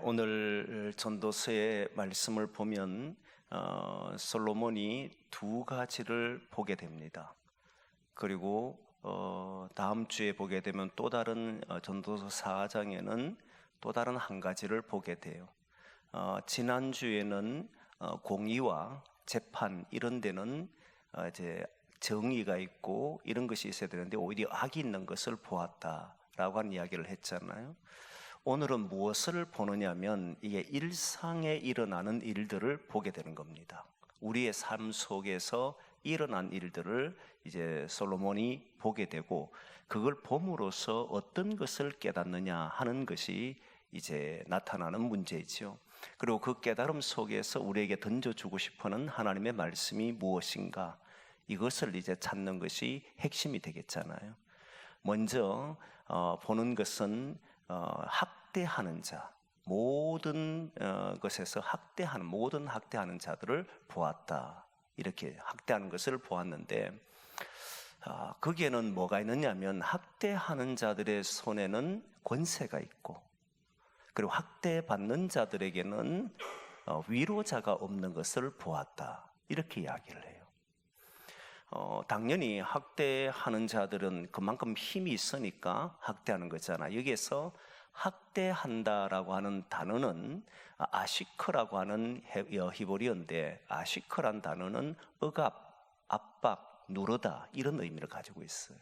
오늘 전도서의 말씀을 보면 솔로몬이 두 가지를 보게 됩니다. 그리고 다음 주에 보게 되면 또 다른 전도서 4장에는 또 다른 한 가지를 보게 돼요. 지난주에는 공의와 재판 이런 데는 이제 정의가 있고 이런 것이 있어야 되는데 오히려 악이 있는 것을 보았다라고 하는 이야기를 했잖아요. 오늘은 무엇을 보느냐면 이게 일상에 일어나는 일들을 보게 되는 겁니다. 우리의 삶 속에서 일어난 일들을 이제 솔로몬이 보게 되고 그걸 봄으로써 어떤 것을 깨닫느냐 하는 것이 이제 나타나는 문제이죠. 그리고 그 깨달음 속에서 우리에게 던져주고 싶어하는 하나님의 말씀이 무엇인가, 이것을 이제 찾는 것이 핵심이 되겠잖아요. 먼저 보는 것은 학대하는 자, 모든 것에서 모든 학대하는 자들을 보았다. 이렇게 학대하는 것을 보았는데 거기에는 뭐가 있느냐면 학대하는 자들의 손에는 권세가 있고, 그리고 학대받는 자들에게는 위로자가 없는 것을 보았다. 이렇게 이야기를 해요. 당연히 학대하는 자들은 그만큼 힘이 있으니까 학대하는 거잖아. 여기에서 학대한다라고 하는 단어는 아시크라고 하는 히브리어인데, 아시크란 단어는 억압, 압박, 누르다 이런 의미를 가지고 있어요.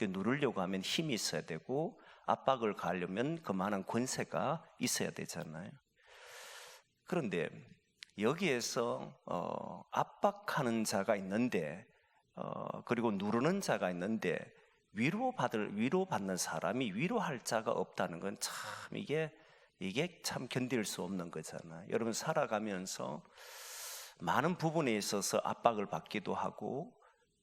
누르려고 하면 힘이 있어야 되고 압박을 가하려면 그만한 권세가 있어야 되잖아요. 그런데 여기에서 압박하는 자가 있는데 그리고 누르는 자가 있는데 위로받는 사람이 위로할 자가 없다는 건 참 이게 참 견딜 수 없는 거잖아요. 여러분 살아가면서 많은 부분에 있어서 압박을 받기도 하고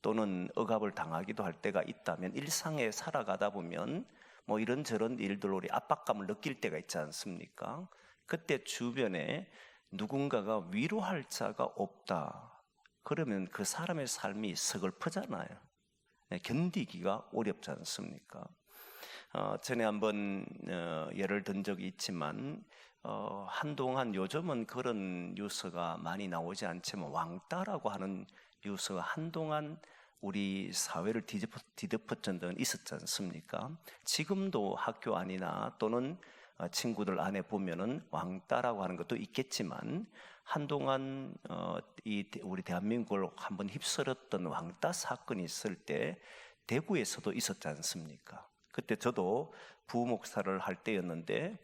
또는 억압을 당하기도 할 때가 있다면, 일상에 살아가다 보면 뭐 이런저런 일들로 우리 압박감을 느낄 때가 있지 않습니까? 그때 주변에 누군가가 위로할 자가 없다. 그러면 그 사람의 삶이 서글프잖아요. 견디기가 어렵지 않습니까? 전에 한번 예를 든 적이 있지만 한동안, 요즘은 그런 뉴스가 많이 나오지 않지만 왕따라고 하는 뉴스가 한동안 우리 사회를 뒤덮었던 적은 있었지 않습니까? 지금도 학교 안이나 또는 친구들 안에 보면은 왕따라고 하는 것도 있겠지만 한동안 우리 대한민국을 한번 휩쓸었던 왕따 사건이 있을 때 대구에서도 있었지 않습니까? 그때 저도 부목사를 할 때였는데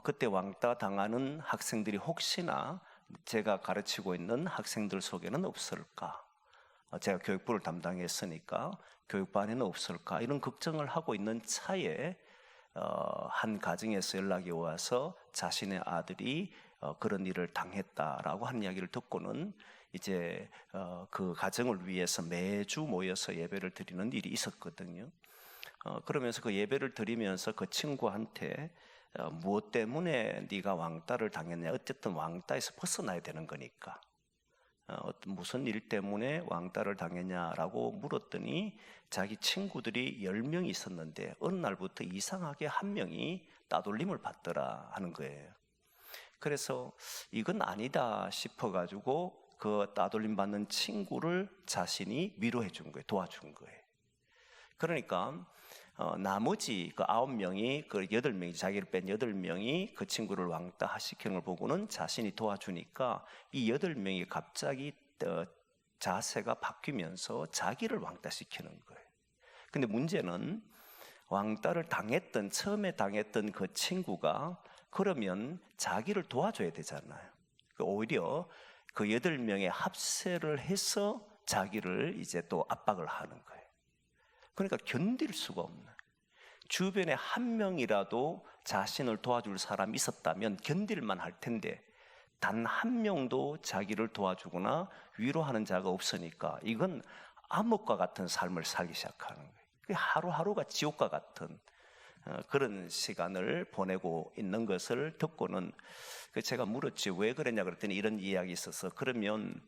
그때 왕따 당하는 학생들이 혹시나 제가 가르치고 있는 학생들 속에는 없을까? 제가 교육부를 담당했으니까 교육반에는 없을까? 이런 걱정을 하고 있는 차에 한 가정에서 연락이 와서 자신의 아들이 그런 일을 당했다라고 하는 이야기를 듣고는 이제 그 가정을 위해서 매주 모여서 예배를 드리는 일이 있었거든요. 그러면서 그 예배를 드리면서 그 친구한테 무엇 때문에 네가 왕따를 당했냐, 어쨌든 왕따에서 벗어나야 되는 거니까 무슨 일 때문에 왕따를 당했냐라고 물었더니 자기 친구들이 10명이 있었는데 어느 날부터 이상하게 한 명이 따돌림을 받더라 하는 거예요. 그래서 이건 아니다 싶어가지고 그 따돌림 받는 친구를 자신이 위로해 준 거예요. 도와준 거예요. 그러니까 나머지 그 9명이, 그 8명이, 자기를 뺀 8명이 그 친구를 왕따 시키는 걸 보고는 자신이 도와주니까 이 8명이 갑자기 자세가 바뀌면서 자기를 왕따 시키는 거예요. 근데 문제는 왕따를 처음에 당했던 그 친구가 그러면 자기를 도와줘야 되잖아요. 오히려 그 8명의 합세를 해서 자기를 이제 또 압박을 하는 거예요. 그러니까 견딜 수가 없는, 주변에 한 명이라도 자신을 도와줄 사람이 있었다면 견딜만 할 텐데 단 한 명도 자기를 도와주거나 위로하는 자가 없으니까 이건 암흑과 같은 삶을 살기 시작하는 거예요. 하루하루가 지옥과 같은 그런 시간을 보내고 있는 것을 듣고는 제가 물었지, 왜 그랬냐 그랬더니 이런 이야기 있어서, 그러면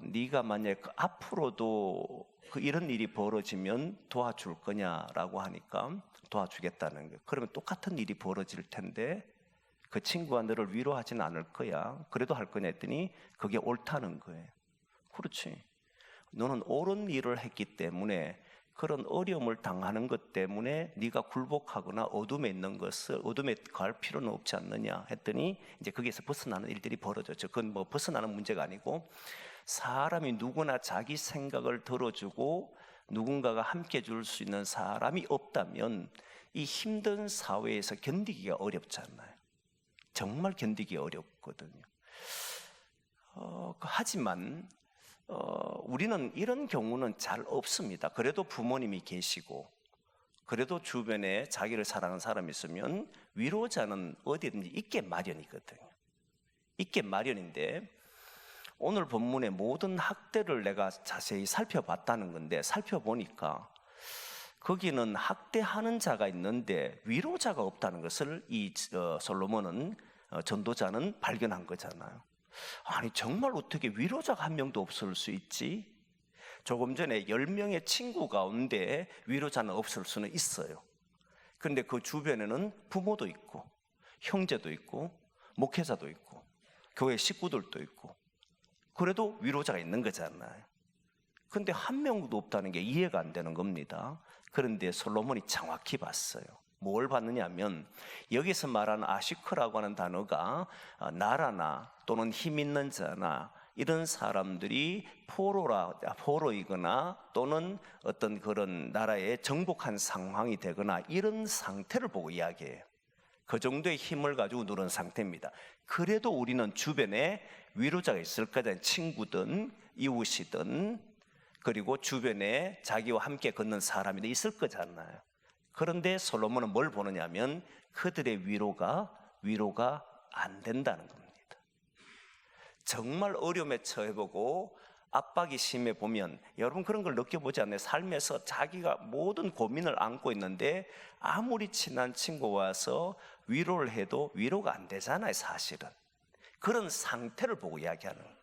네가 만약 앞으로도 이런 일이 벌어지면 도와줄 거냐라고 하니까 도와주겠다는 거예요. 그러면 똑같은 일이 벌어질 텐데 그 친구가 너를 위로하지는 않을 거야. 그래도 할 거냐 했더니 그게 옳다는 거예요. 그렇지. 너는 옳은 일을 했기 때문에 그런 어려움을 당하는 것 때문에 네가 굴복하거나 어둠에 있는 것을 어둠에 갈 필요는 없지 않느냐 했더니 이제 거기에서 벗어나는 일들이 벌어졌죠. 그건 뭐 벗어나는 문제가 아니고 사람이 누구나 자기 생각을 들어주고 누군가가 함께 줄 수 있는 사람이 없다면 이 힘든 사회에서 견디기가 어렵잖아요. 정말 견디기 어렵거든요. 하지만 우리는 이런 경우는 잘 없습니다. 그래도 부모님이 계시고 그래도 주변에 자기를 사랑하는 사람이 있으면 위로자는 어디든지 있게 마련이거든요. 있게 마련인데 오늘 본문의 모든 학대를 내가 자세히 살펴봤다는 건데 살펴보니까 거기는 학대하는 자가 있는데 위로자가 없다는 것을 이 솔로몬은 전도자는 발견한 거잖아요. 아니 정말 어떻게 위로자가 한 명도 없을 수 있지? 조금 전에 10명의 친구 가운데 위로자는 없을 수는 있어요. 그런데 그 주변에는 부모도 있고 형제도 있고 목회자도 있고 교회 식구들도 있고 그래도 위로자가 있는 거잖아요. 그런데 한 명도 없다는 게 이해가 안 되는 겁니다. 그런데 솔로몬이 정확히 봤어요. 뭘 봤느냐 하면 여기서 말하는 아시크라고 하는 단어가 나라나 또는 힘 있는 자나 이런 사람들이 포로이거나 또는 어떤 그런 나라에 정복한 상황이 되거나 이런 상태를 보고 이야기해요. 그 정도의 힘을 가지고 누른 상태입니다. 그래도 우리는 주변에 위로자가 있을 거잖아요. 친구든 이웃이든 그리고 주변에 자기와 함께 걷는 사람이 있을 거잖아요. 그런데 솔로몬은 뭘 보느냐 하면 그들의 위로가 안 된다는 겁니다. 정말 어려움에 처해보고 압박이 심해 보면 여러분 그런 걸 느껴보지 않나요? 삶에서 자기가 모든 고민을 안고 있는데 아무리 친한 친구가 와서 위로를 해도 위로가 안 되잖아요. 사실은 그런 상태를 보고 이야기하는 거예요.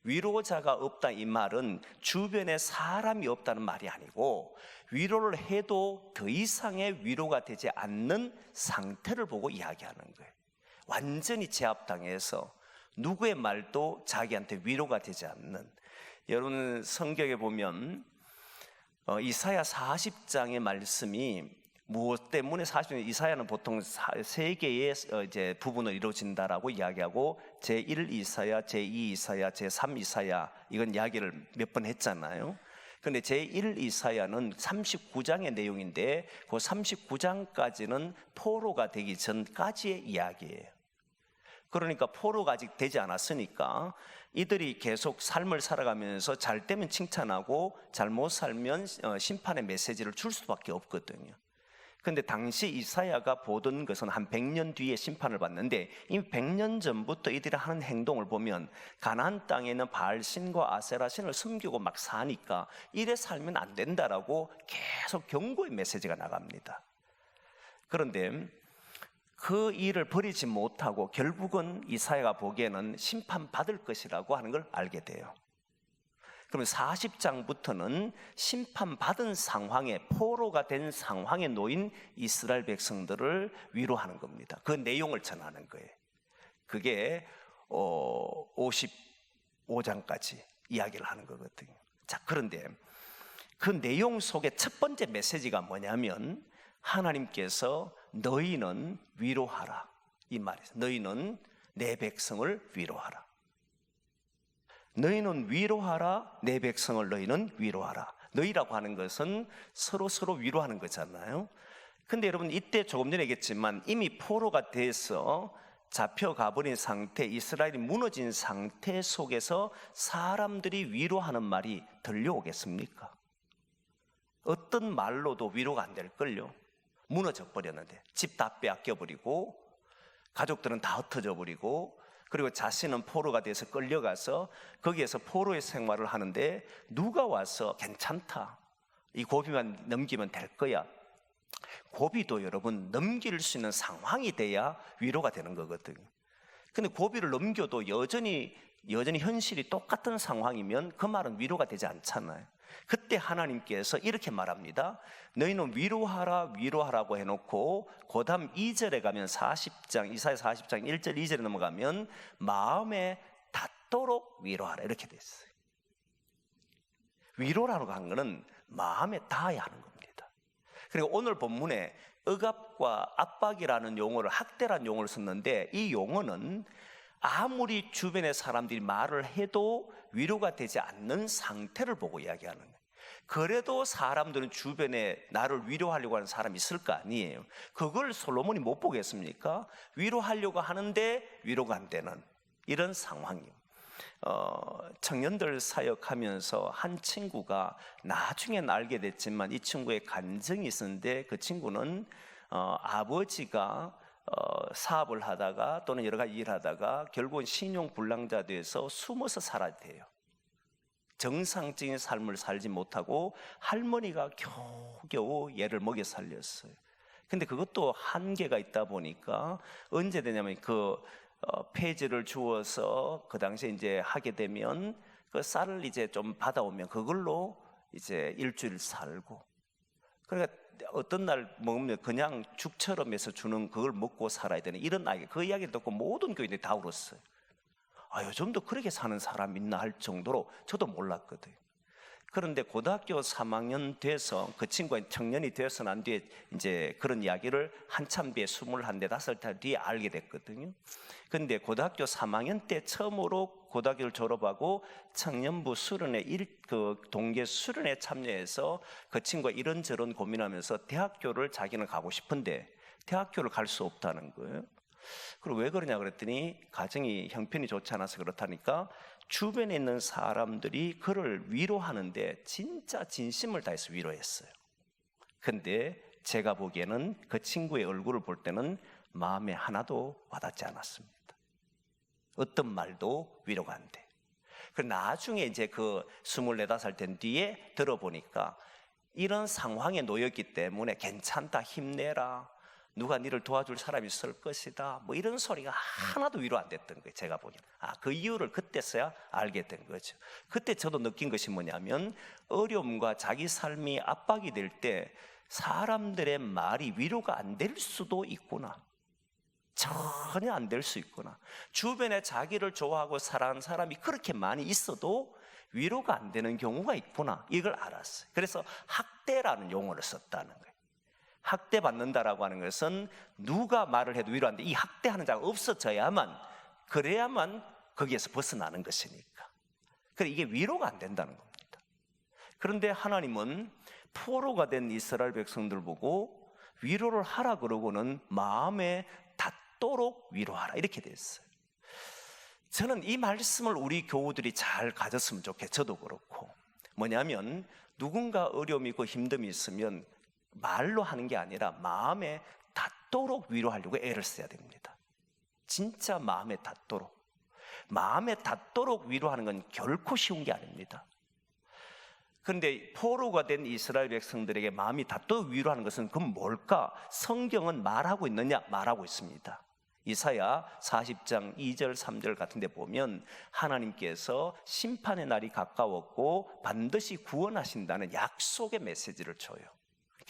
위로자가 없다 이 말은 주변에 사람이 없다는 말이 아니고 위로를 해도 더 이상의 위로가 되지 않는 상태를 보고 이야기하는 거예요. 완전히 제압당해서 누구의 말도 자기한테 위로가 되지 않는. 여러분 성경에 보면 이사야 40장의 말씀이 무엇 때문에 사실 이사야는 보통 세 개의 이제 부분을 이루어진다라고 이야기하고 제1 이사야, 제2 이사야, 제3 이사야 이건 이야기를 몇 번 했잖아요. 그런데 제1 이사야는 39장의 내용인데 그 39장까지는 포로가 되기 전까지의 이야기예요. 그러니까 포로가 아직 되지 않았으니까 이들이 계속 삶을 살아가면서 잘 되면 칭찬하고 잘못 살면 심판의 메시지를 줄 수밖에 없거든요. 그런데 당시 이사야가 보던 것은 한 100년 뒤에 심판을 받는데 이미 100년 전부터 이들이 하는 행동을 보면 가나안 땅에 있는 바알신과 아세라신을 섬기고 막 사니까 이래 살면 안 된다라고 계속 경고의 메시지가 나갑니다. 그런데 그 일을 버리지 못하고 결국은 이사야가 보기에는 심판받을 것이라고 하는 걸 알게 돼요. 그러면 40장부터는 심판받은 상황에 포로가 된 상황에 놓인 이스라엘 백성들을 위로하는 겁니다. 그 내용을 전하는 거예요. 그게 55장까지 이야기를 하는 거거든요. 자, 그런데 그 내용 속에 첫 번째 메시지가 뭐냐면 하나님께서 너희는 위로하라 이 말이죠. 너희는 내 백성을 위로하라. 너희는 위로하라. 내 백성을 너희는 위로하라. 너희라고 하는 것은 서로 위로하는 거잖아요. 근데 여러분 이때 조금 전에 얘기했지만 이미 포로가 돼서 잡혀가 버린 상태, 이스라엘이 무너진 상태 속에서 사람들이 위로하는 말이 들려오겠습니까? 어떤 말로도 위로가 안 될걸요. 무너져 버렸는데 집 다 빼앗겨 버리고 가족들은 다 흩어져 버리고 그리고 자신은 포로가 돼서 끌려가서 거기에서 포로의 생활을 하는데 누가 와서 괜찮다, 이 고비만 넘기면 될 거야. 고비도 여러분 넘길 수 있는 상황이 돼야 위로가 되는 거거든요. 근데 고비를 넘겨도 여전히 현실이 똑같은 상황이면 그 말은 위로가 되지 않잖아요. 그때 하나님께서 이렇게 말합니다. 너희는 위로하라 위로하라고 해놓고 그 다음 2절에 가면 40장 이사야 40장 1절 2절에 넘어가면 마음에 닿도록 위로하라 이렇게 돼 있어요. 위로라고 한 거는 마음에 닿아야 하는 겁니다. 그리고 오늘 본문에 억압과 압박이라는 용어를 학대라는 용어를 썼는데 이 용어는 아무리 주변의 사람들이 말을 해도 위로가 되지 않는 상태를 보고 이야기하는 거예요. 그래도 사람들은 주변에 나를 위로하려고 하는 사람이 있을 거 아니에요. 그걸 솔로몬이 못 보겠습니까? 위로하려고 하는데 위로가 안 되는 이런 상황이에요. 청년들 사역하면서 한 친구가 나중엔 알게 됐지만 이 친구의 간증이 있었는데 그 친구는 아버지가 사업을 하다가 또는 여러 가지 일하다가 결국은 신용불량자 돼서 숨어서 살아야 돼요. 정상적인 삶을 살지 못하고 할머니가 겨우겨우 얘를 먹여 살렸어요. 근데 그것도 한계가 있다 보니까 언제 되냐면 그 폐지를 주어서 그 당시에 이제 하게 되면 그 쌀을 이제 좀 받아오면 그걸로 이제 일주일 살고, 그러니까 어떤 날 먹으면 그냥 죽처럼 해서 주는 그걸 먹고 살아야 되는 이런 아이. 그 이야기를 듣고 모든 교인들이 다 울었어요. 요즘도 그렇게 사는 사람 있나 할 정도로 저도 몰랐거든요. 그런데 고등학교 3학년 돼서 그 친구가 청년이 되어서 난 뒤에 이제 그런 이야기를 한참 뒤에 24, 5살 뒤에 알게 됐거든요. 그런데 고등학교 3학년 때 처음으로 고등학교를 졸업하고 청년부 수련회 그 동계 수련회 참여해서 그 친구가 이런저런 고민하면서 대학교를 자기는 가고 싶은데 대학교를 갈 수 없다는 거예요. 그리고 왜 그러냐 그랬더니 가정이 형편이 좋지 않아서 그렇다니까 주변에 있는 사람들이 그를 위로하는데 진짜 진심을 다해서 위로했어요. 근데 제가 보기에는 그 친구의 얼굴을 볼 때는 마음에 하나도 와닿지 않았습니다. 어떤 말도 위로가 안 돼. 그 나중에 이제 그 24, 5살 된 뒤에 들어보니까 이런 상황에 놓였기 때문에 괜찮다, 힘내라, 누가 너를 도와줄 사람이 있을 것이다, 뭐 이런 소리가 하나도 위로 안 됐던 거예요. 제가 보기에는 그 이유를 그때서야 알게 된 거죠. 그때 저도 느낀 것이 뭐냐면 어려움과 자기 삶이 압박이 될 때 사람들의 말이 위로가 안 될 수도 있구나, 전혀 안 될 수 있구나. 주변에 자기를 좋아하고 사랑하는 사람이 그렇게 많이 있어도 위로가 안 되는 경우가 있구나, 이걸 알았어요. 그래서 학대라는 용어를 썼다는 거예요. 학대받는다라고 하는 것은 누가 말을 해도 위로 안 돼. 이 학대하는 자가 없어져야만, 그래야만 거기에서 벗어나는 것이니까. 그래서 이게 위로가 안 된다는 겁니다. 그런데 하나님은 포로가 된 이스라엘 백성들 보고 위로를 하라 그러고는 마음에 닿도록 위로하라 이렇게 됐어요. 저는 이 말씀을 우리 교우들이 잘 가졌으면 좋겠어요. 저도 그렇고. 뭐냐면 누군가 어려움이 있고 힘듦이 있으면 말로 하는 게 아니라 마음에 닿도록 위로하려고 애를 써야 됩니다. 진짜 마음에 닿도록. 마음에 닿도록 위로하는 건 결코 쉬운 게 아닙니다. 그런데 포로가 된 이스라엘 백성들에게 마음이 닿도록 위로하는 것은 그건 뭘까? 성경은 말하고 있느냐? 말하고 있습니다. 이사야 40장 2절 3절 같은 데 보면 하나님께서 심판의 날이 가까웠고 반드시 구원하신다는 약속의 메시지를 줘요.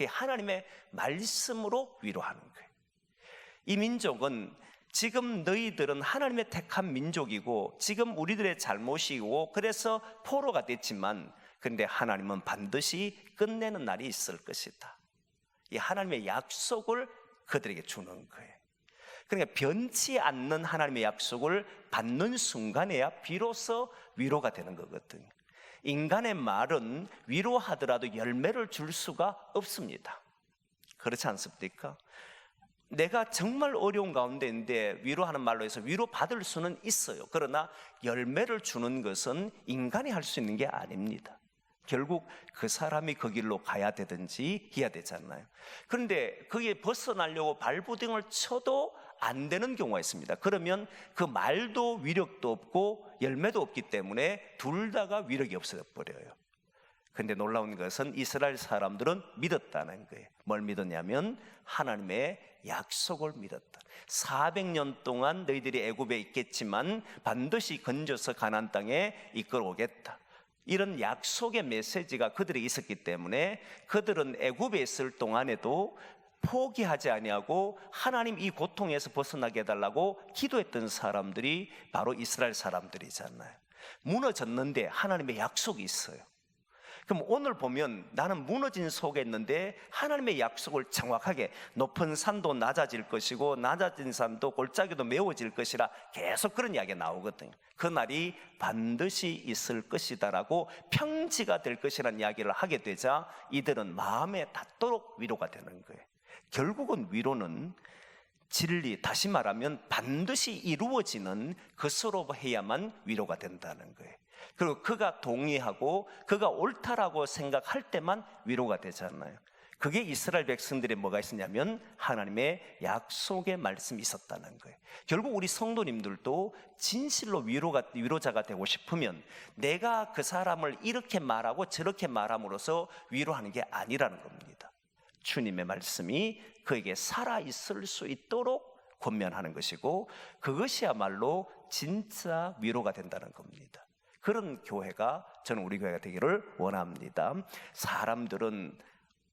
하나님의 말씀으로 위로하는 거예요. 이 민족은 지금 너희들은 하나님의 택한 민족이고 지금 우리들의 잘못이고 그래서 포로가 됐지만, 그런데 하나님은 반드시 끝내는 날이 있을 것이다. 이 하나님의 약속을 그들에게 주는 거예요. 그러니까 변치 않는 하나님의 약속을 받는 순간에야 비로소 위로가 되는 거거든요. 인간의 말은 위로하더라도 열매를 줄 수가 없습니다. 그렇지 않습니까? 내가 정말 어려운 가운데인데 위로하는 말로 해서 위로받을 수는 있어요. 그러나 열매를 주는 것은 인간이 할 수 있는 게 아닙니다. 결국 그 사람이 그 길로 가야 되든지 해야 되잖아요. 그런데 거기에 벗어나려고 발부딩을 쳐도 안 되는 경우가 있습니다. 그러면 그 말도 위력도 없고 열매도 없기 때문에 둘 다가 위력이 없어져 버려요. 그런데 놀라운 것은 이스라엘 사람들은 믿었다는 거예요. 뭘 믿었냐면 하나님의 약속을 믿었다. 400년 동안 너희들이 애굽에 있겠지만 반드시 건져서 가나안 땅에 이끌어오겠다. 이런 약속의 메시지가 그들에게 있었기 때문에 그들은 애굽에 있을 동안에도 포기하지 아니하고 하나님 이 고통에서 벗어나게 해달라고 기도했던 사람들이 바로 이스라엘 사람들이잖아요. 무너졌는데 하나님의 약속이 있어요. 그럼 오늘 보면 나는 무너진 속에 있는데 하나님의 약속을 정확하게 높은 산도 낮아질 것이고 낮아진 산도 골짜기도 메워질 것이라 계속 그런 이야기가 나오거든요. 그날이 반드시 있을 것이다라고 평지가 될 것이라는 이야기를 하게 되자 이들은 마음에 닿도록 위로가 되는 거예요. 결국은 위로는 진리, 다시 말하면 반드시 이루어지는 것으로 해야만 위로가 된다는 거예요. 그리고 그가 동의하고 그가 옳다라고 생각할 때만 위로가 되잖아요. 그게 이스라엘 백성들의 뭐가 있었냐면 하나님의 약속의 말씀이 있었다는 거예요. 결국 우리 성도님들도 진실로 위로자가 되고 싶으면 내가 그 사람을 이렇게 말하고 저렇게 말함으로써 위로하는 게 아니라는 겁니다. 주님의 말씀이 그에게 살아있을 수 있도록 권면하는 것이고 그것이야말로 진짜 위로가 된다는 겁니다. 그런 교회가 저는 우리 교회가 되기를 원합니다. 사람들은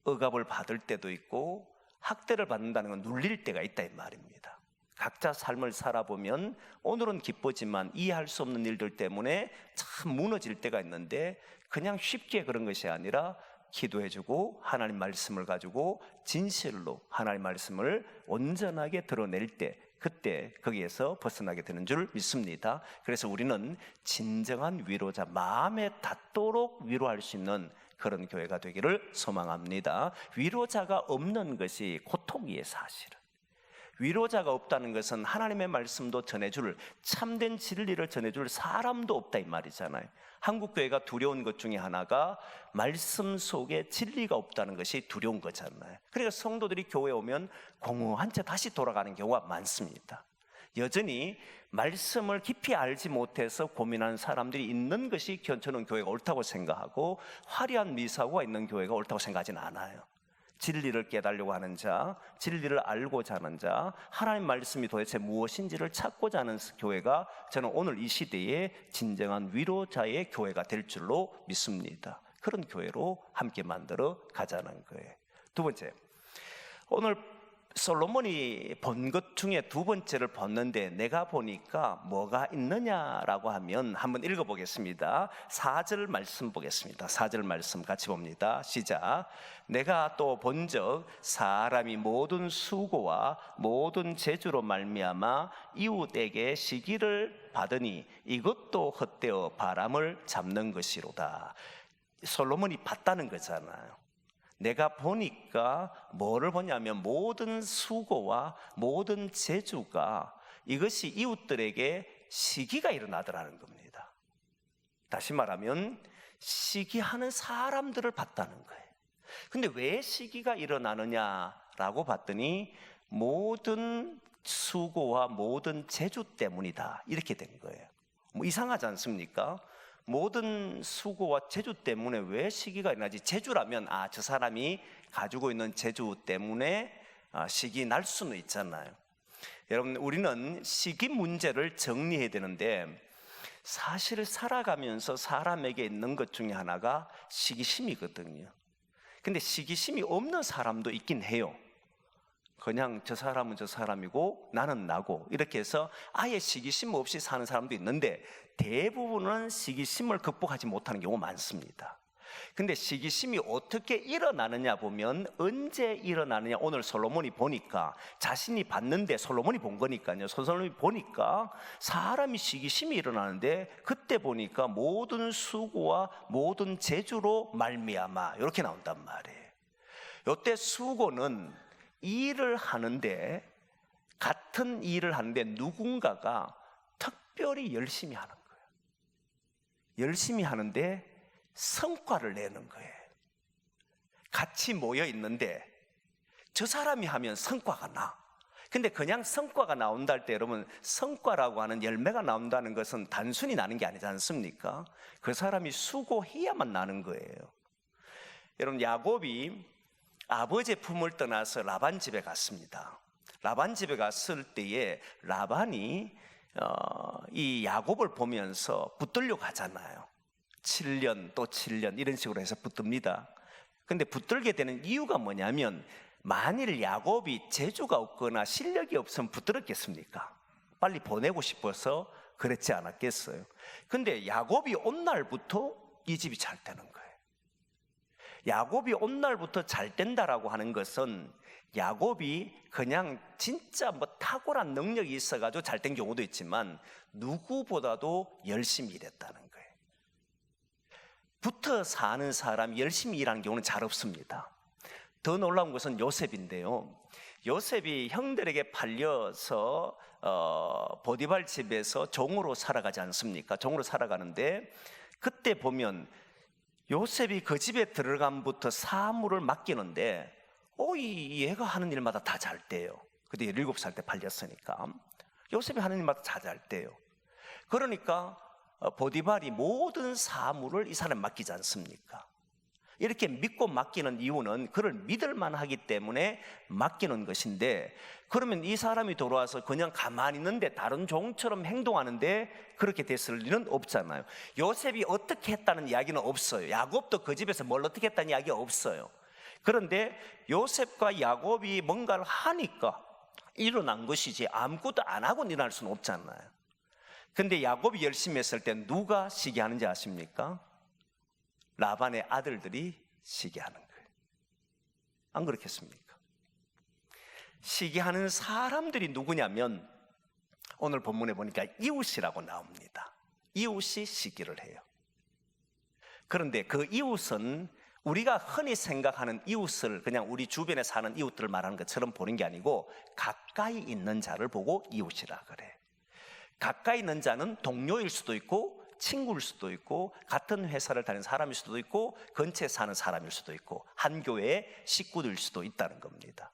억압을 받을 때도 있고 학대를 받는다는 건 눌릴 때가 있다 이 말입니다. 각자 삶을 살아보면 오늘은 기쁘지만 이해할 수 없는 일들 때문에 참 무너질 때가 있는데 그냥 쉽게 그런 것이 아니라 기도해주고 하나님 말씀을 가지고 진실로 하나님 말씀을 온전하게 드러낼 때 그때 거기에서 벗어나게 되는 줄 믿습니다. 그래서 우리는 진정한 위로자, 마음에 닿도록 위로할 수 있는 그런 교회가 되기를 소망합니다. 위로자가 없는 것이 고통이에요. 사실은 위로자가 없다는 것은 하나님의 말씀도 전해줄, 참된 진리를 전해줄 사람도 없다 이 말이잖아요. 한국교회가 두려운 것 중에 하나가 말씀 속에 진리가 없다는 것이 두려운 거잖아요. 그러니까 성도들이 교회에 오면 공허한 채 다시 돌아가는 경우가 많습니다. 여전히 말씀을 깊이 알지 못해서 고민하는 사람들이 있는 것이 저는 교회가 옳다고 생각하고 화려한 미사고가 있는 교회가 옳다고 생각하지는 않아요. 진리를 깨달으려고 하는 자, 진리를 알고자 하는 자, 하나님 말씀이 도대체 무엇인지를 찾고자 하는 교회가 저는 오늘 이 시대에 진정한 위로자의 교회가 될 줄로 믿습니다. 그런 교회로 함께 만들어 가자는 거예요. 두 번째, 오늘 솔로몬이 본 것 중에 두 번째를 봤는데 내가 보니까 뭐가 있느냐라고 하면 한번 읽어보겠습니다. 4절 말씀 보겠습니다. 4절 말씀 같이 봅니다. 시작. 내가 또 본즉 사람이 모든 수고와 모든 재주로 말미암아 이웃에게 시기를 받으니 이것도 헛되어 바람을 잡는 것이로다. 솔로몬이 봤다는 거잖아요. 내가 보니까 뭐를 보냐면 모든 수고와 모든 재주가 이것이 이웃들에게 시기가 일어나더라는 겁니다. 다시 말하면 시기하는 사람들을 봤다는 거예요. 근데 왜 시기가 일어나느냐라고 봤더니 모든 수고와 모든 재주 때문이다 이렇게 된 거예요. 뭐 이상하지 않습니까? 모든 수고와 재주 때문에 왜 시기가 일어나지? 재주라면 저 사람이 가지고 있는 재주 때문에 시기 날 수는 있잖아요. 여러분 우리는 시기 문제를 정리해야 되는데 사실 살아가면서 사람에게 있는 것 중에 하나가 시기심이거든요. 근데 시기심이 없는 사람도 있긴 해요. 그냥 저 사람은 저 사람이고 나는 나고 이렇게 해서 아예 시기심 없이 사는 사람도 있는데 대부분은 시기심을 극복하지 못하는 경우가 많습니다. 근데 시기심이 어떻게 일어나느냐 보면 언제 일어나느냐 오늘 솔로몬이 보니까 자신이 봤는데 솔로몬이 본 거니까요. 솔로몬이 보니까 사람이 시기심이 일어나는데 그때 보니까 모든 수고와 모든 재주로 말미암아 이렇게 나온단 말이에요. 이때 수고는 일을 하는데 같은 일을 하는데 누군가가 특별히 열심히 하는 거예요. 열심히 하는데 성과를 내는 거예요. 같이 모여 있는데 저 사람이 하면 성과가 나. 근데 그냥 성과가 나온다 할 때 여러분 성과라고 하는 열매가 나온다는 것은 단순히 나는 게 아니지 않습니까? 그 사람이 수고해야만 나는 거예요. 여러분 야곱이 아버지의 품을 떠나서 라반 집에 갔습니다. 라반 집에 갔을 때에 라반이 이 야곱을 보면서 붙들려 가잖아요. 7년 또 7년 이런 식으로 해서 붙듭니다. 근데 붙들게 되는 이유가 뭐냐면, 만일 야곱이 재주가 없거나 실력이 없으면 붙들었겠습니까? 빨리 보내고 싶어서 그랬지 않았겠어요? 근데 야곱이 온 날부터 이 집이 잘 되는 거예요. 야곱이 온 날부터 잘 된다라고 하는 것은 야곱이 그냥 진짜 뭐 탁월한 능력이 있어가지고 잘 된 경우도 있지만 누구보다도 열심히 일했다는 거예요. 붙어 사는 사람이 열심히 일하는 경우는 잘 없습니다. 더 놀라운 것은 요셉인데요. 요셉이 형들에게 팔려서 보디발 집에서 종으로 살아가지 않습니까? 종으로 살아가는데 그때 보면 요셉이 그 집에 들어감부터 사물을 맡기는데 얘가 하는 일마다 다 잘 돼요. 그때 17살 때 팔렸으니까 요셉이 하는 일마다 다 잘 돼요. 그러니까 보디발이 모든 사물을 이 사람에 맡기지 않습니까? 이렇게 믿고 맡기는 이유는 그를 믿을만 하기 때문에 맡기는 것인데, 그러면 이 사람이 돌아와서 그냥 가만히 있는데 다른 종처럼 행동하는데 그렇게 됐을 리는 없잖아요. 요셉이 어떻게 했다는 이야기는 없어요. 야곱도 그 집에서 뭘 어떻게 했다는 이야기가 없어요. 그런데 요셉과 야곱이 뭔가를 하니까 일어난 것이지 아무것도 안 하고 일어날 수는 없잖아요. 근데 야곱이 열심히 했을 때 누가 시기하는지 아십니까? 라반의 아들들이 시기하는 거예요. 안 그렇겠습니까? 시기하는 사람들이 누구냐면 오늘 본문에 보니까 이웃이라고 나옵니다. 이웃이 시기를 해요. 그런데 그 이웃은 우리가 흔히 생각하는 이웃을 그냥 우리 주변에 사는 이웃들을 말하는 것처럼 보는 게 아니고 가까이 있는 자를 보고 이웃이라 그래. 가까이 있는 자는 동료일 수도 있고 친구일 수도 있고 같은 회사를 다니는 사람일 수도 있고 근처에 사는 사람일 수도 있고 한 교회의 식구들일 수도 있다는 겁니다.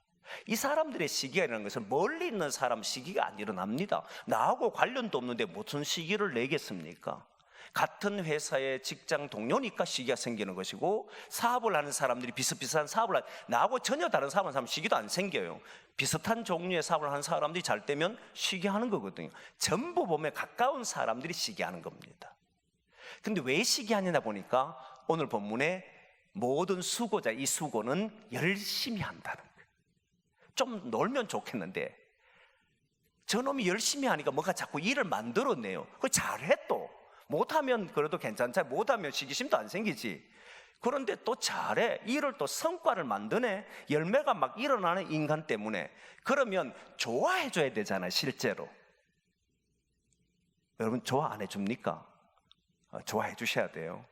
이 사람들의 시기가 일어나는 것은 멀리 있는 사람 시기가 안 일어납니다. 나하고 관련도 없는데 무슨 시기를 내겠습니까? 같은 회사의 직장 동료니까 시기가 생기는 것이고, 사업을 하는 사람들이 비슷비슷한 사업을 나하고 전혀 다른 사업을 하는 사람 시기도 안 생겨요. 비슷한 종류의 사업을 하는 사람들이 잘 되면 시기하는 거거든요. 전부 보면 가까운 사람들이 시기하는 겁니다. 근데 왜 시기하느냐 보니까 오늘 본문에 모든 수고자, 이 수고는 열심히 한다는 거예요. 좀 놀면 좋겠는데 저놈이 열심히 하니까 뭐가 자꾸 일을 만들어내요. 그걸 잘해. 또 못하면 그래도 괜찮잖아요. 못하면 시기심도 안 생기지. 그런데 또 잘해. 일을 또 성과를 만드네. 열매가 막 일어나는 인간 때문에. 그러면 좋아해 줘야 되잖아요. 실제로 여러분 좋아 안 해줍니까? 좋아해 주셔야 돼요.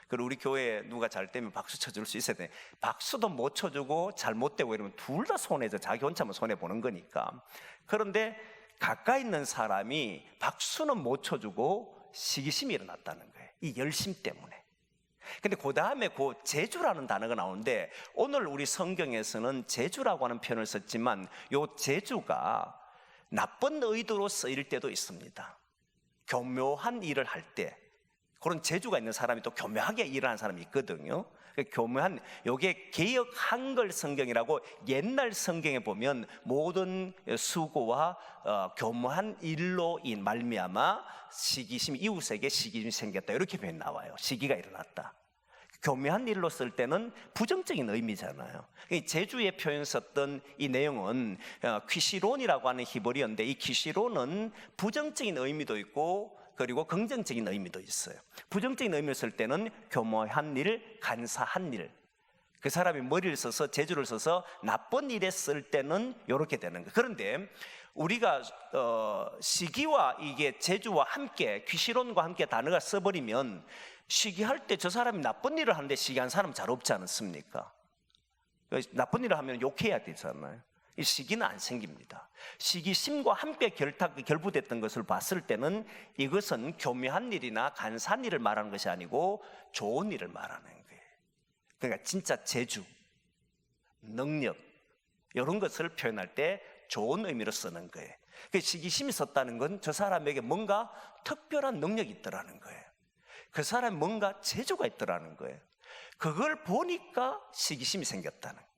그리고 우리 교회에 누가 잘 되면 박수 쳐줄 수 있어야 돼. 박수도 못 쳐주고 잘못되고 이러면 둘 다 손해죠. 자기 혼자만 손해보는 거니까. 그런데 가까이 있는 사람이 박수는 못 쳐주고 시기심이 일어났다는 거예요. 이 열심 때문에. 근데 그 다음에 그 재주라는 단어가 나오는데 오늘 우리 성경에서는 재주라고 하는 표현을 썼지만 이 재주가 나쁜 의도로 쓰일 때도 있습니다. 교묘한 일을 할 때 그런 재주가 있는 사람이 또 교묘하게 일을 하는 사람이 있거든요. 교묘한, 요게 개역 한글 성경이라고 옛날 성경에 보면 모든 수고와 교묘한 일로 말미암아 시기심, 이웃에게 시기심이 생겼다 이렇게 표현 나와요. 시기가 일어났다. 교묘한 일로 쓸 때는 부정적인 의미잖아요. 제주의 표현 썼던 이 내용은 퀴시론이라고 하는 히브리어인데 이 퀴시론은 부정적인 의미도 있고 그리고 긍정적인 의미도 있어요. 부정적인 의미를 쓸 때는 교묘한 일, 간사한 일. 그 사람이 머리를 써서 재주를 써서 나쁜 일에 쓸 때는 이렇게 되는 거예요. 그런데 우리가 시기와 이게 재주와 함께 퀴시론과 함께 단어가 써버리면 시기할 때 저 사람이 나쁜 일을 하는데 시기한 사람 잘 없지 않습니까? 나쁜 일을 하면 욕해야 되잖아요. 이 시기는 안 생깁니다. 시기심과 함께 결부됐던 것을 봤을 때는 이것은 교묘한 일이나 간사한 일을 말하는 것이 아니고 좋은 일을 말하는 거예요. 그러니까 진짜 재주, 능력 이런 것을 표현할 때 좋은 의미로 쓰는 거예요. 시기심이 있었다는 건 저 사람에게 뭔가 특별한 능력이 있더라는 거예요. 그 사람이 뭔가 재주가 있더라는 거예요. 그걸 보니까 시기심이 생겼다는 거예요.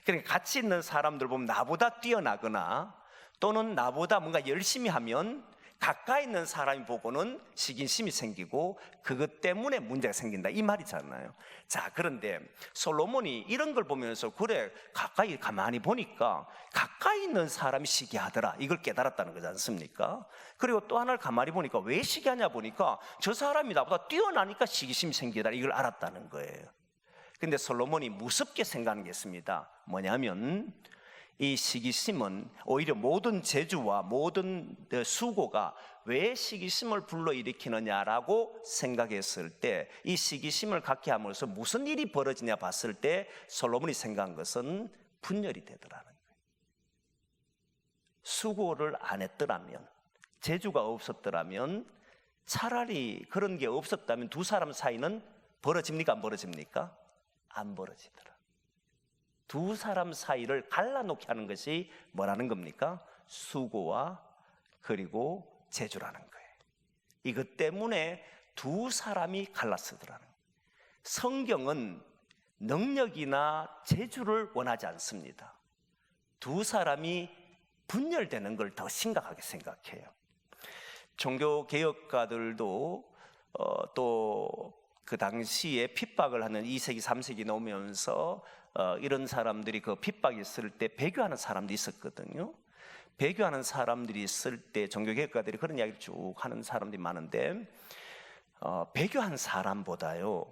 그러니까 같이 있는 사람들 보면 나보다 뛰어나거나 또는 나보다 뭔가 열심히 하면 가까이 있는 사람이 보고는 시기심이 생기고 그것 때문에 문제가 생긴다 이 말이잖아요. 자, 그런데 솔로몬이 이런 걸 보면서 그래 가까이 가만히 보니까 가까이 있는 사람이 시기하더라 이걸 깨달았다는 거지 않습니까? 그리고 또 하나를 가만히 보니까 왜 시기하냐 보니까 저 사람이 나보다 뛰어나니까 시기심이 생기더라 이걸 알았다는 거예요. 근데 솔로몬이 무섭게 생각하는 게 있습니다. 뭐냐면 이 시기심은 오히려 모든 재주와 모든 수고가 왜 시기심을 불러일으키느냐라고 생각했을 때 이 시기심을 갖게 함으로써 무슨 일이 벌어지냐 봤을 때 솔로몬이 생각한 것은 분열이 되더라는 거예요. 수고를 안 했더라면, 재주가 없었더라면, 차라리 그런 게 없었다면 두 사람 사이는 벌어집니까 안 벌어집니까? 안 벌어지더라. 두 사람 사이를 갈라놓게 하는 것이 뭐라는 겁니까? 수고와 그리고 재주라는 거예요. 이것 때문에 두 사람이 갈라서더라는 거예요. 성경은 능력이나 재주를 원하지 않습니다. 두 사람이 분열되는 걸 더 심각하게 생각해요. 종교개혁가들도 또 그 당시에 핍박을 하는 2세기 3세기 넘으면서 이런 사람들이 그 핍박이 있을 때 배교하는 사람들이 있었거든요. 배교하는 사람들이 있을 때 종교개혁가들이 그런 이야기를 쭉 하는 사람들이 많은데 배교한 사람보다요,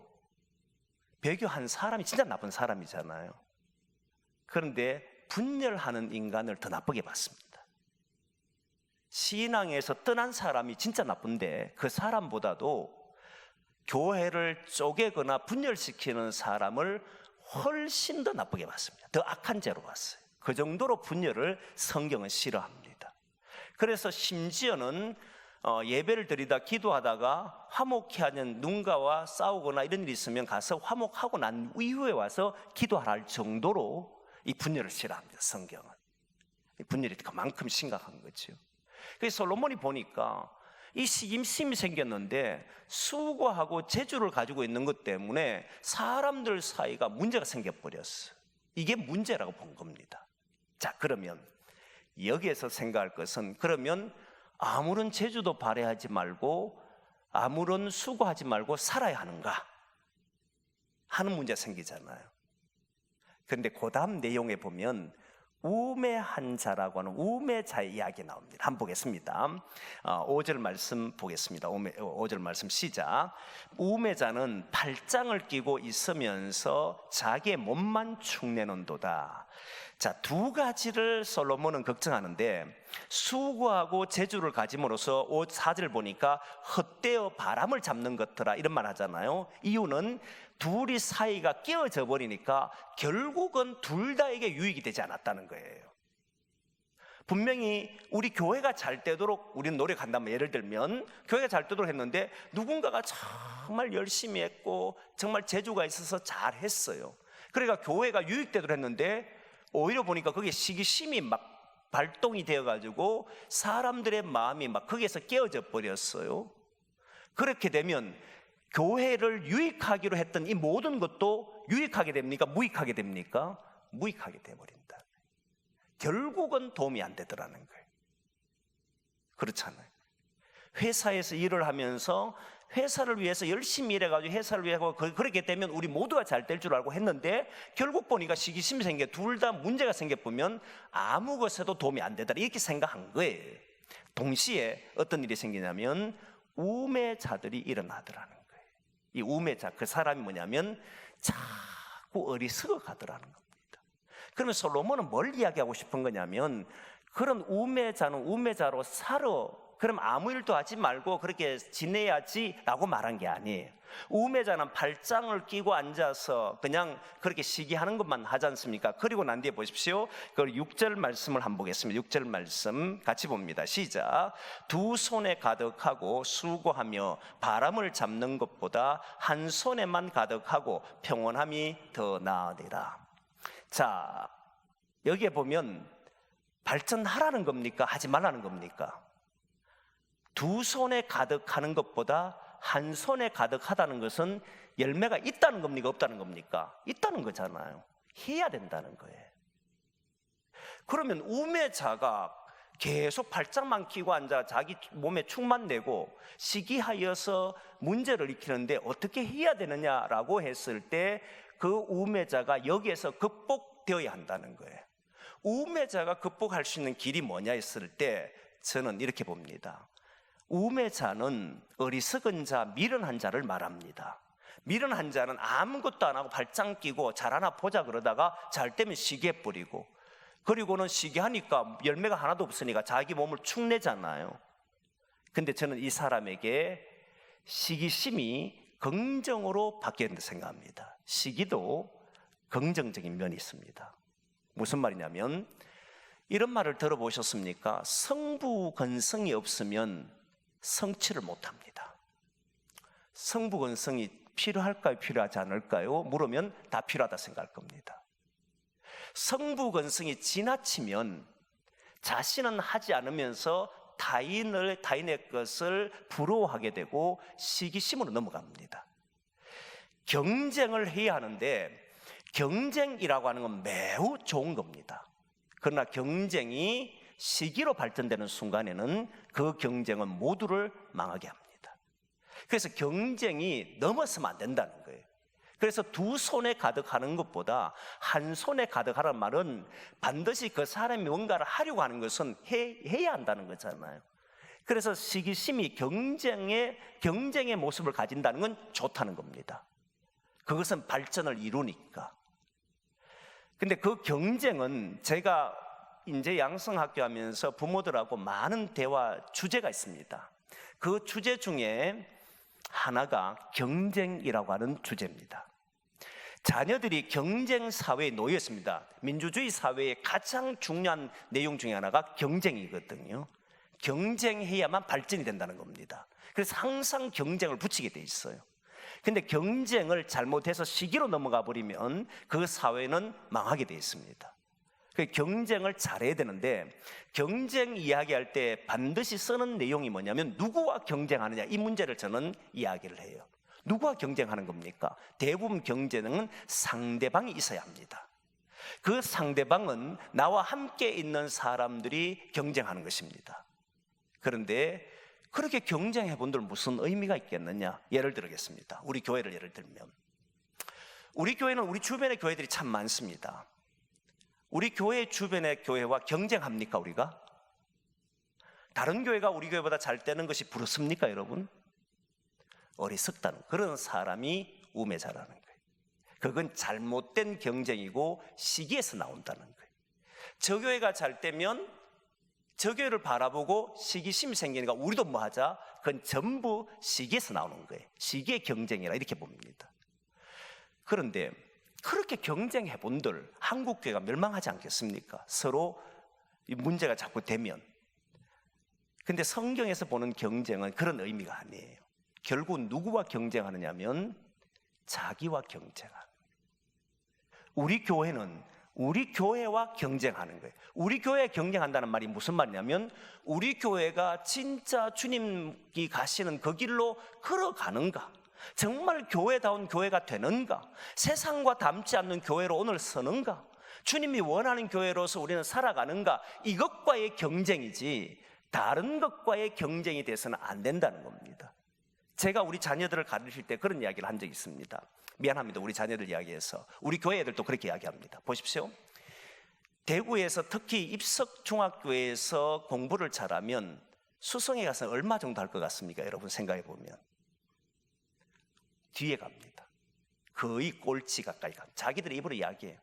배교한 사람이 진짜 나쁜 사람이잖아요. 그런데 분열하는 인간을 더 나쁘게 봤습니다. 신앙에서 떠난 사람이 진짜 나쁜데 그 사람보다도 교회를 쪼개거나 분열시키는 사람을 훨씬 더 나쁘게 봤습니다. 더 악한 죄로 봤어요. 그 정도로 분열을 성경은 싫어합니다. 그래서 심지어는 예배를 드리다 기도하다가 화목케 하는 누군가와 싸우거나 이런 일이 있으면 가서 화목하고 난 이후에 와서 기도할 정도로 이 분열을 싫어합니다. 성경은 이 분열이 그만큼 심각한 거죠. 그래서 솔로몬이 보니까 이 시기심이 생겼는데 수고하고 재주를 가지고 있는 것 때문에 사람들 사이가 문제가 생겨버렸어요. 이게 문제라고 본 겁니다. 자, 그러면 여기에서 생각할 것은, 그러면 아무런 재주도 발휘하지 말고 아무런 수고하지 말고 살아야 하는가 하는 문제가 생기잖아요. 그런데 그 다음 내용에 보면 우매한 자라고 하는 우매자의 이야기 나옵니다. 한번 보겠습니다. 5절 말씀 보겠습니다. 5절 말씀 시작. 우매자는 팔짱을 끼고 있으면서 자기의 몸만 축내는도다. 자, 두 가지를 솔로몬은 걱정하는데, 수고하고 재주를 가짐으로써 4절 보니까 헛되어 바람을 잡는 것더라 이런 말 하잖아요. 이유는 둘이 사이가 깨어져 버리니까 결국은 둘 다에게 유익이 되지 않았다는 거예요. 분명히 우리 교회가 잘 되도록 우리는 노력한다면, 예를 들면 교회가 잘 되도록 했는데 누군가가 정말 열심히 했고 정말 재주가 있어서 잘 했어요. 그러니까 교회가 유익되도록 했는데 오히려 보니까 그게 시기심이 막 발동이 되어가지고 사람들의 마음이 막 거기에서 깨어져 버렸어요. 그렇게 되면 교회를 유익하기로 했던 이 모든 것도 유익하게 됩니까? 무익하게 됩니까? 무익하게 돼버린다. 결국은 도움이 안 되더라는 거예요. 그렇잖아요. 회사에서 일을 하면서 회사를 위해서 열심히 일해가지고 회사를 위해서 그렇게 되면 우리 모두가 잘 될 줄 알고 했는데 결국 보니까 시기심이 생겨 둘 다 문제가 생겨보면 아무 것에도 도움이 안 되더라 이렇게 생각한 거예요. 동시에 어떤 일이 생기냐면 우매자들이 일어나더라는 거예요. 이 우매자, 그 사람이 뭐냐면 자꾸 어리석어 가더라는 겁니다. 그러면 솔로몬은 뭘 이야기하고 싶은 거냐면, 그런 우매자는 우매자로 살아, 그럼 아무 일도 하지 말고 그렇게 지내야지 라고 말한 게 아니에요. 우매자는 발장을 끼고 앉아서 그냥 그렇게 시기하는 것만 하지 않습니까? 그리고 난 뒤에 보십시오. 그 6절 말씀을 한번 보겠습니다. 6절 말씀 같이 봅니다. 시작. 두 손에 가득하고 수고하며 바람을 잡는 것보다 한 손에만 가득하고 평온함이 더 나으리라. 자, 여기에 보면 발전하라는 겁니까? 하지 말라는 겁니까? 두 손에 가득하는 것보다 한 손에 가득하다는 것은 열매가 있다는 겁니까? 없다는 겁니까? 있다는 거잖아요. 해야 된다는 거예요. 그러면 우매자가 계속 발작만 끼고 앉아 자기 몸에 축만 내고 시기하여서 문제를 일으키는데 어떻게 해야 되느냐라고 했을 때 그 우매자가 여기에서 극복되어야 한다는 거예요. 우매자가 극복할 수 있는 길이 뭐냐 했을 때 저는 이렇게 봅니다. 우매자는 어리석은 자, 미련한 자를 말합니다. 미련한 자는 아무것도 안 하고 발장 끼고 잘하나 보자 그러다가 잘 때면 시기에 뿌리고, 그리고는 시기하니까 열매가 하나도 없으니까 자기 몸을 축내잖아요. 근데 저는 이 사람에게 시기심이 긍정으로 바뀌어야 된다고 생각합니다. 시기도 긍정적인 면이 있습니다. 무슨 말이냐면 이런 말을 들어보셨습니까? 성부건성이 없으면 성취를 못합니다. 성부건성이 필요할까요? 필요하지 않을까요? 물으면 다 필요하다 생각할 겁니다. 성부건성이 지나치면 자신은 하지 않으면서 타인의 것을 부러워하게 되고 시기심으로 넘어갑니다. 경쟁을 해야 하는데 경쟁이라고 하는 건 매우 좋은 겁니다. 그러나 경쟁이 시기로 발전되는 순간에는 그 경쟁은 모두를 망하게 합니다. 그래서 경쟁이 넘어서면 안 된다는 거예요. 그래서 두 손에 가득하는 것보다 한 손에 가득하라는 말은 반드시 그 사람이 뭔가를 하려고 하는 것은 해야 한다는 거잖아요. 그래서 시기심이 경쟁의 모습을 가진다는 건 좋다는 겁니다. 그것은 발전을 이루니까. 근데 그 경쟁은 제가 인재 양성학교 하면서 부모들하고 많은 대화 주제가 있습니다. 그 주제 중에 하나가 경쟁이라고 하는 주제입니다. 자녀들이 경쟁 사회에 놓여 있습니다. 민주주의 사회의 가장 중요한 내용 중에 하나가 경쟁이거든요. 경쟁해야만 발전이 된다는 겁니다. 그래서 항상 경쟁을 붙이게 돼 있어요. 근데 경쟁을 잘못해서 시기로 넘어가 버리면 그 사회는 망하게 돼 있습니다. 경쟁을 잘해야 되는데 경쟁 이야기할 때 반드시 쓰는 내용이 뭐냐면 누구와 경쟁하느냐, 이 문제를 저는 이야기를 해요. 누구와 경쟁하는 겁니까? 대부분 경쟁은 상대방이 있어야 합니다. 그 상대방은 나와 함께 있는 사람들이 경쟁하는 것입니다. 그런데 그렇게 경쟁해 본들 무슨 의미가 있겠느냐? 예를 들겠습니다. 우리 교회를 예를 들면, 우리 교회는 우리 주변의 교회들이 참 많습니다. 우리 교회 주변의 교회와 경쟁합니까 우리가? 다른 교회가 우리 교회보다 잘 되는 것이 부럽습니까 여러분? 어리석다는 그런 사람이 우매자라는 거예요. 그건 잘못된 경쟁이고 시기에서 나온다는 거예요. 저 교회가 잘 되면 저 교회를 바라보고 시기심이 생기니까 우리도 뭐 하자? 그건 전부 시기에서 나오는 거예요. 시기의 경쟁이라 이렇게 봅니다. 그런데 그렇게 경쟁해 본들 한국 교회가 멸망하지 않겠습니까? 서로 이 문제가 자꾸 되면. 근데 성경에서 보는 경쟁은 그런 의미가 아니에요. 결국 누구와 경쟁하느냐면 자기와 경쟁하는. 우리 교회는 우리 교회와 경쟁하는 거예요. 우리 교회에 경쟁한다는 말이 무슨 말이냐면 우리 교회가 진짜 주님이 가시는 그 길로 걸어가는가, 정말 교회다운 교회가 되는가, 세상과 닮지 않는 교회로 오늘 서는가, 주님이 원하는 교회로서 우리는 살아가는가, 이것과의 경쟁이지 다른 것과의 경쟁이 돼서는 안 된다는 겁니다. 제가 우리 자녀들을 가르칠 때 그런 이야기를 한 적이 있습니다. 미안합니다. 우리 자녀들 이야기해서. 우리 교회 애들도 그렇게 이야기합니다. 보십시오. 대구에서 특히 입석중학교에서 공부를 잘하면 수성에 가서 얼마 정도 할 것 같습니까? 여러분 생각해 보면 뒤에 갑니다. 거의 꼴찌 가까이 갑니다. 자기들의 입으로 이야기해요.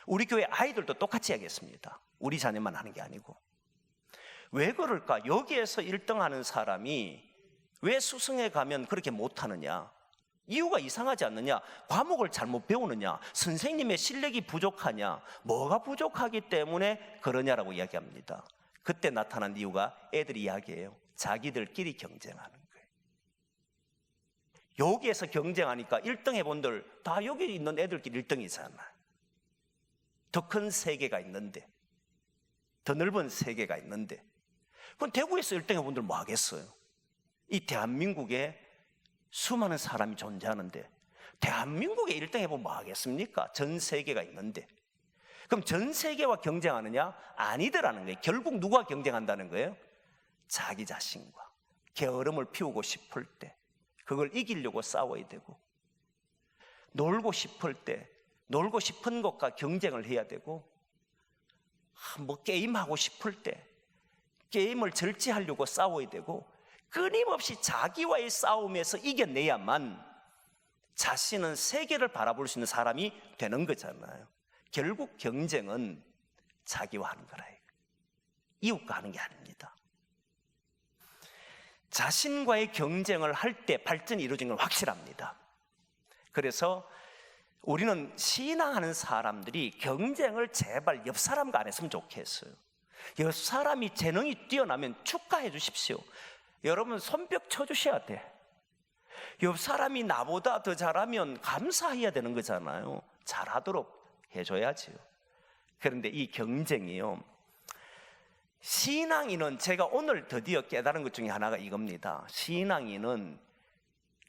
우리 교회 아이들도 똑같이 이야기했습니다. 우리 자녀만 하는 게 아니고. 왜 그럴까? 여기에서 1등 하는 사람이 왜 수성에 가면 그렇게 못하느냐? 이유가 이상하지 않느냐? 과목을 잘못 배우느냐? 선생님의 실력이 부족하냐? 뭐가 부족하기 때문에 그러냐라고 이야기합니다. 그때 나타난 이유가 애들이 이야기해요. 자기들끼리 경쟁하는 거예요. 여기에서 경쟁하니까 1등 해본들 다 여기 있는 애들끼리 1등이잖아요. 더 큰 세계가 있는데, 더 넓은 세계가 있는데, 그럼 대구에서 1등 해본들 뭐 하겠어요? 이 대한민국에 수많은 사람이 존재하는데 대한민국에 1등 해보면 뭐 하겠습니까? 전 세계가 있는데. 그럼 전 세계와 경쟁하느냐? 아니더라는 거예요. 결국 누가 경쟁한다는 거예요? 자기 자신과. 게으름을 피우고 싶을 때 그걸 이기려고 싸워야 되고, 놀고 싶을 때 놀고 싶은 것과 경쟁을 해야 되고, 뭐 게임하고 싶을 때 게임을 절제하려고 싸워야 되고, 끊임없이 자기와의 싸움에서 이겨내야만 자신은 세계를 바라볼 수 있는 사람이 되는 거잖아요. 결국 경쟁은 자기와 하는 거라. 이웃과 하는 게 아닙니다. 자신과의 경쟁을 할 때 발전이 이루어진 건 확실합니다. 그래서 우리는 신앙하는 사람들이 경쟁을 제발 옆 사람과 안 했으면 좋겠어요. 옆 사람이 재능이 뛰어나면 축하해 주십시오. 여러분 손뼉 쳐주셔야 돼. 옆 사람이 나보다 더 잘하면 감사해야 되는 거잖아요. 잘하도록 해줘야지요. 그런데 이 경쟁이요, 신앙인은, 제가 오늘 드디어 깨달은 것 중에 하나가 이겁니다. 신앙인은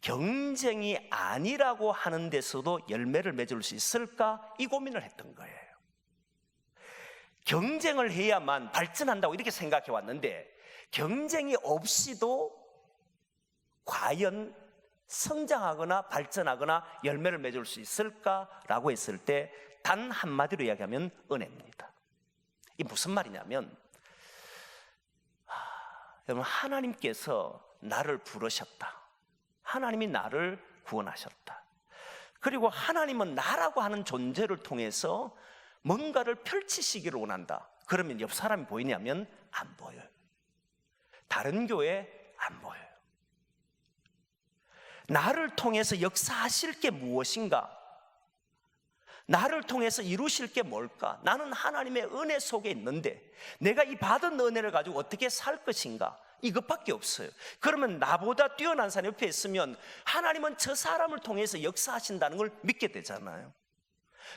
경쟁이 아니라고 하는 데서도 열매를 맺을 수 있을까? 이 고민을 했던 거예요. 경쟁을 해야만 발전한다고 이렇게 생각해 왔는데, 경쟁이 없이도 과연 성장하거나 발전하거나 열매를 맺을 수 있을까라고 했을 때 단 한마디로 이야기하면 은혜입니다. 이게 무슨 말이냐면, 여러분, 하나님께서 나를 부르셨다. 하나님이 나를 구원하셨다. 그리고 하나님은 나라고 하는 존재를 통해서 뭔가를 펼치시기를 원한다. 그러면 옆 사람이 보이냐면 안 보여요. 다른 교회 안 보여요. 나를 통해서 역사하실 게 무엇인가? 나를 통해서 이루실 게 뭘까? 나는 하나님의 은혜 속에 있는데 내가 이 받은 은혜를 가지고 어떻게 살 것인가? 이것밖에 없어요. 그러면 나보다 뛰어난 사람이 옆에 있으면 하나님은 저 사람을 통해서 역사하신다는 걸 믿게 되잖아요.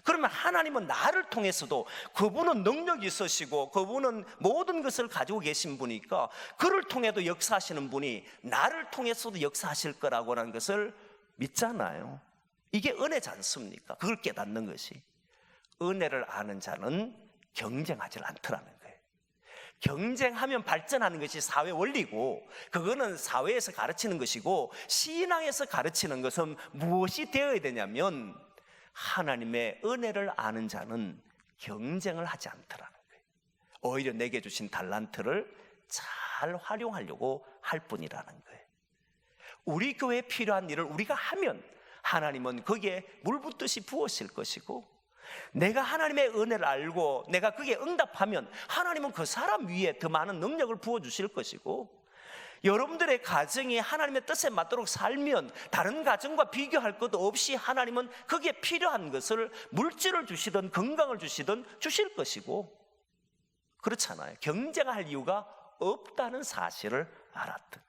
그러면 하나님은 나를 통해서도, 그분은 능력이 있으시고 그분은 모든 것을 가지고 계신 분이니까 그를 통해도 역사하시는 분이 나를 통해서도 역사하실 거라고 하는 것을 믿잖아요. 이게 은혜지 않습니까? 그걸 깨닫는 것이. 은혜를 아는 자는 경쟁하지 않더라는 거예요. 경쟁하면 발전하는 것이 사회 원리고, 그거는 사회에서 가르치는 것이고, 신앙에서 가르치는 것은 무엇이 되어야 되냐면, 하나님의 은혜를 아는 자는 경쟁을 하지 않더라는 거예요. 오히려 내게 주신 달란트를 잘 활용하려고 할 뿐이라는 거예요. 우리 교회에 필요한 일을 우리가 하면 하나님은 거기에 물 붓듯이 부으실 것이고, 내가 하나님의 은혜를 알고 내가 거기에 응답하면 하나님은 그 사람 위에 더 많은 능력을 부어주실 것이고, 여러분들의 가정이 하나님의 뜻에 맞도록 살면 다른 가정과 비교할 것도 없이 하나님은 거기에 필요한 것을, 물질을 주시든 건강을 주시든 주실 것이고, 그렇잖아요. 경쟁할 이유가 없다는 사실을 알았듯.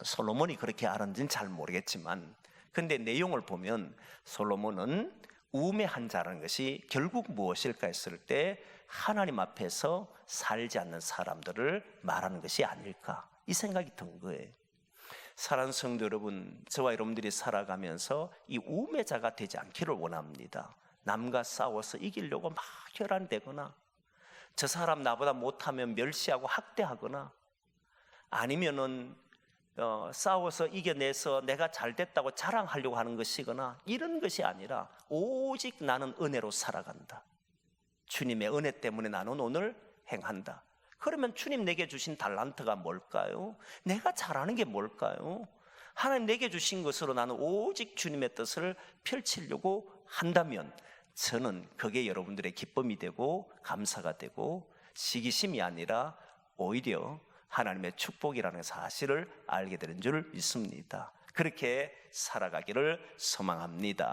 솔로몬이 그렇게 알았는지는 잘 모르겠지만, 근데 내용을 보면 솔로몬은 우매한 자라는 것이 결국 무엇일까 했을 때 하나님 앞에서 살지 않는 사람들을 말하는 것이 아닐까, 이 생각이 든 거예요. 사랑하는 성도 여러분, 저와 여러분들이 살아가면서 이 우매자가 되지 않기를 원합니다. 남과 싸워서 이기려고 막 혈안되거나, 저 사람 나보다 못하면 멸시하고 학대하거나, 아니면은 싸워서 이겨내서 내가 잘됐다고 자랑하려고 하는 것이거나, 이런 것이 아니라 오직 나는 은혜로 살아간다. 주님의 은혜 때문에 나는 오늘 행한다. 그러면 주님 내게 주신 달란트가 뭘까요? 내가 잘하는 게 뭘까요? 하나님 내게 주신 것으로 나는 오직 주님의 뜻을 펼치려고 한다면 저는 그게 여러분들의 기쁨이 되고 감사가 되고 시기심이 아니라 오히려 하나님의 축복이라는 사실을 알게 되는 줄 믿습니다. 그렇게 살아가기를 소망합니다.